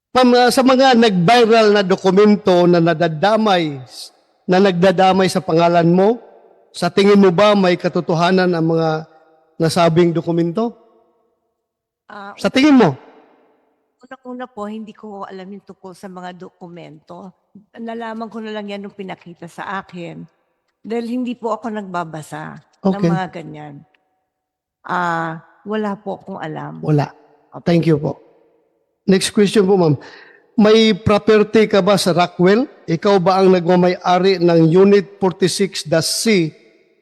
Ma'am, sa mga nag-viral na dokumento na nagdadamay sa pangalan mo, sa tingin mo ba may katotohanan ang mga nasabing dokumento? Ah, Sa tingin mo? Unang-una po, hindi ko alam yung tungkol sa mga dokumento. Nalaman ko na lang yan nung pinakita sa akin. Dahil hindi po ako nagbabasa ng Okay. mga ganyan. Wala po akong alam. Wala. Opo. Thank you po. Next question po, ma'am. May property ka ba sa Rockwell? Ikaw ba ang nagmamay-ari ng Unit 46-C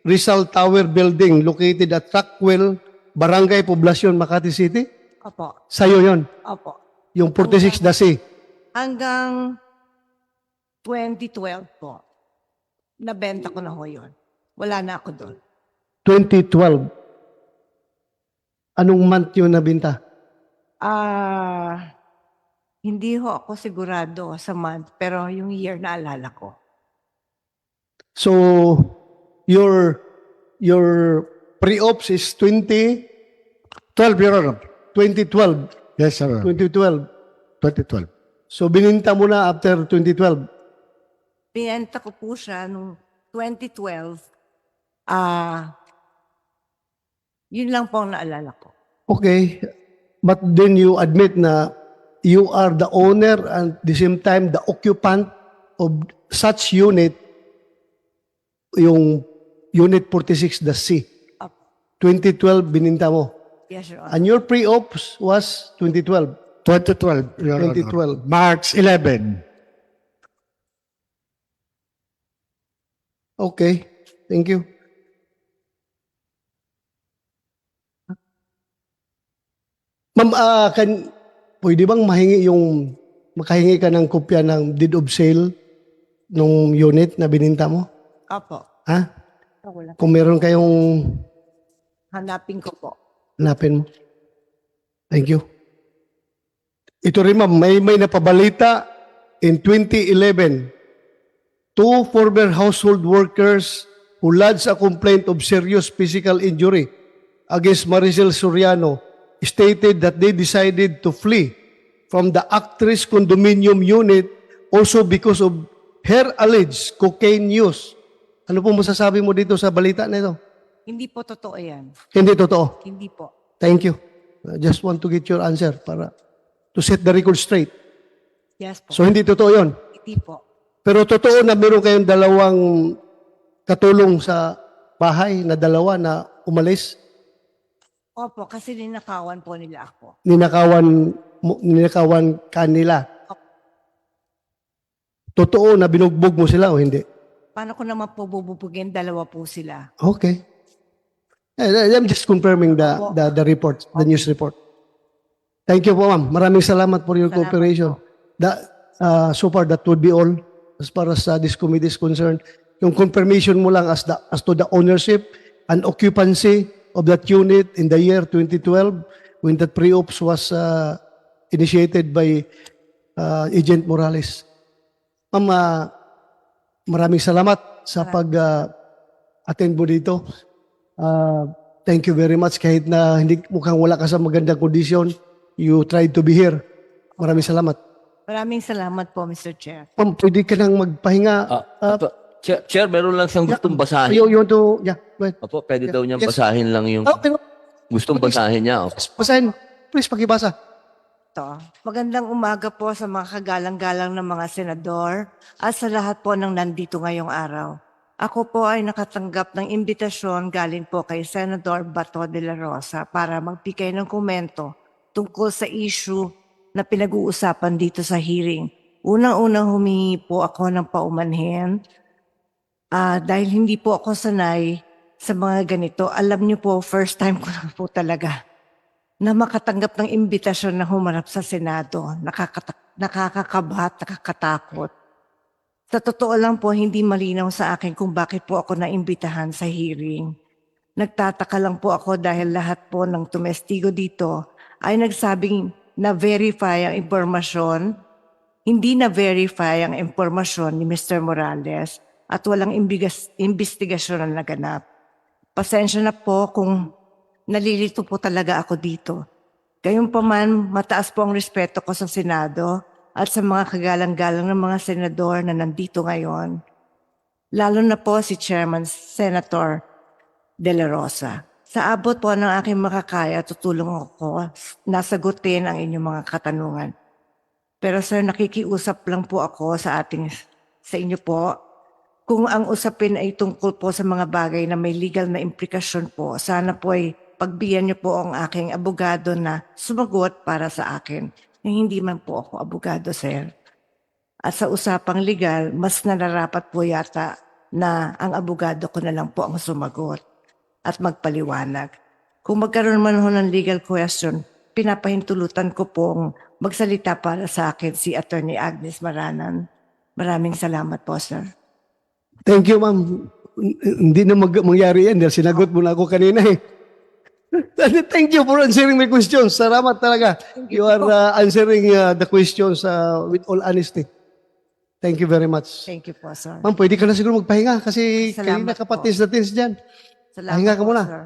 Rizal Tower Building located at Rockwell, Barangay Poblacion, Makati City? Opo. Sa'yo yon, Opo. yung 46-C. Hanggang 2012 po, nabenta ko na ho yun. Wala na ako doon. 2012. Anong month yun nabinta? Hindi ho ako sigurado sa month, pero yung year na alala ko. So, your pre-ops is 2012, 12, Your Honor. 2012. Yes, Your Honor. 2012. 2012. So, bininta mo na after 2012. Pinenta ko po siya nung 2012. Yun lang po ang naalala ko. Okay. But then you admit na you are the owner and at the same time the occupant of such unit, yung Unit 46, the C. Opo. 2012, bininta mo. Yes, Your Honor. And your pre-ops was 2012. 2012, Your Honor. 2012. March 11. Okay. Thank you. Ma'am, pwede bang makahingi ka ng kopya ng deed of sale nung unit na bininta mo? Opo. Ha? Wala. Kung meron kayong Hanapin ko po. hanapin mo. Thank you. Ito rin ma'am, may napabalita in 2011. Two former household workers who lodged a complaint of serious physical injury against Maricel Soriano stated that they decided to flee from the actress condominium unit also because of her alleged cocaine use. Ano po masasabi mo dito sa balita na ito? Hindi po totoo yan. Hindi totoo. Hindi po. Thank you. I just want to get your answer para to set the record straight. Yes po. So hindi totoo yon. Hindi po. Pero totoo na meron kayong dalawang katulong sa bahay na dalawa na umalis. Opo, kasi ninakawan po nila ako. Ninakawan kanila. Totoo na binugbog mo sila o hindi? Paano ko naman po bububugin? Dalawa po sila. Okay. I'm just confirming the report, the news report. Thank you po, ma'am. Maraming salamat for your Salamat cooperation. So far, that would be all as far as this committee is concerned. Yung confirmation mo lang as to the ownership and occupancy of that unit in the year 2012 when that pre-ops was initiated by Agent Morales. Ma'am, maraming salamat sa pag-attend mo dito. Thank you very much. Kahit na hindi mukhang wala ka sa magandang kondisyon, you tried to be here. Maraming salamat. Maraming salamat po, Mr. Chair. Ma'am, pwede ka nang magpahinga. Chair, meron lang siyang gustong basahin. You want to, yeah, go ahead. Opo, pwede daw niyang Yes. basahin lang yung Pero, gustong basahin niya. Opo. basahin. Please, pakibasa. Ito. Magandang umaga po sa mga kagalang-galang ng mga senador at sa lahat po ng nandito ngayong araw. Ako po ay nakatanggap ng imbitasyon galing po kay Senador Bato de la Rosa para magbigay ng komento tungkol sa issue na pinag-uusapan dito sa hearing. Unang-unang humingi po ako ng paumanhin dahil hindi po ako sanay sa mga ganito. Alam niyo po, first time ko na po talaga na makatanggap ng imbitasyon na humarap sa Senado. Nakakakabahat, nakakatakot. Sa totoo lang po, hindi malinaw sa akin kung bakit po ako naimbitahan sa hearing. Nagtataka lang po ako dahil lahat po ng tumestigo dito ay nagsabing na-verify ang impormasyon, hindi na-verify ang impormasyon ni Mr. Morales at walang investigasyon na naganap. Pasensya na po kung nalilito po talaga ako dito. Gayunpaman, mataas po ang respeto ko sa Senado at sa mga kagalang-galang ng mga senador na nandito ngayon, lalo na po si Chairman Senator De La Rosa. Sa abot po ng aking makakaya, tutulong ako na sagutin ang inyong mga katanungan. Pero sir, nakikiusap lang po ako sa inyo po. Kung ang usapin ay tungkol po sa mga bagay na may legal na implikasyon po, sana po ay pagbigyan niyo po ang aking abogado na sumagot para sa akin. Hindi man po ako abogado, sir. At sa usapang legal, mas nararapat po yata na ang abogado ko na lang po ang sumagot at magpaliwanag. Kung magkaroon man ho ng legal question, pinapahintulutan ko pong magsalita para sa akin si Attorney Agnes Maranan. Maraming salamat po, sir. Thank you, ma'am. Hindi na mangyari yan dahil sinagot mo na ako kanina eh. Thank you for answering my questions. Salamat talaga. You are answering the questions with all honesty. Thank you very much. Thank you po, sir. Ma'am, pwede ka na siguro magpahinga kasi Salamat kanina ka po. patis na tins dyan. Salamat Pahinga ka po, muna. sir.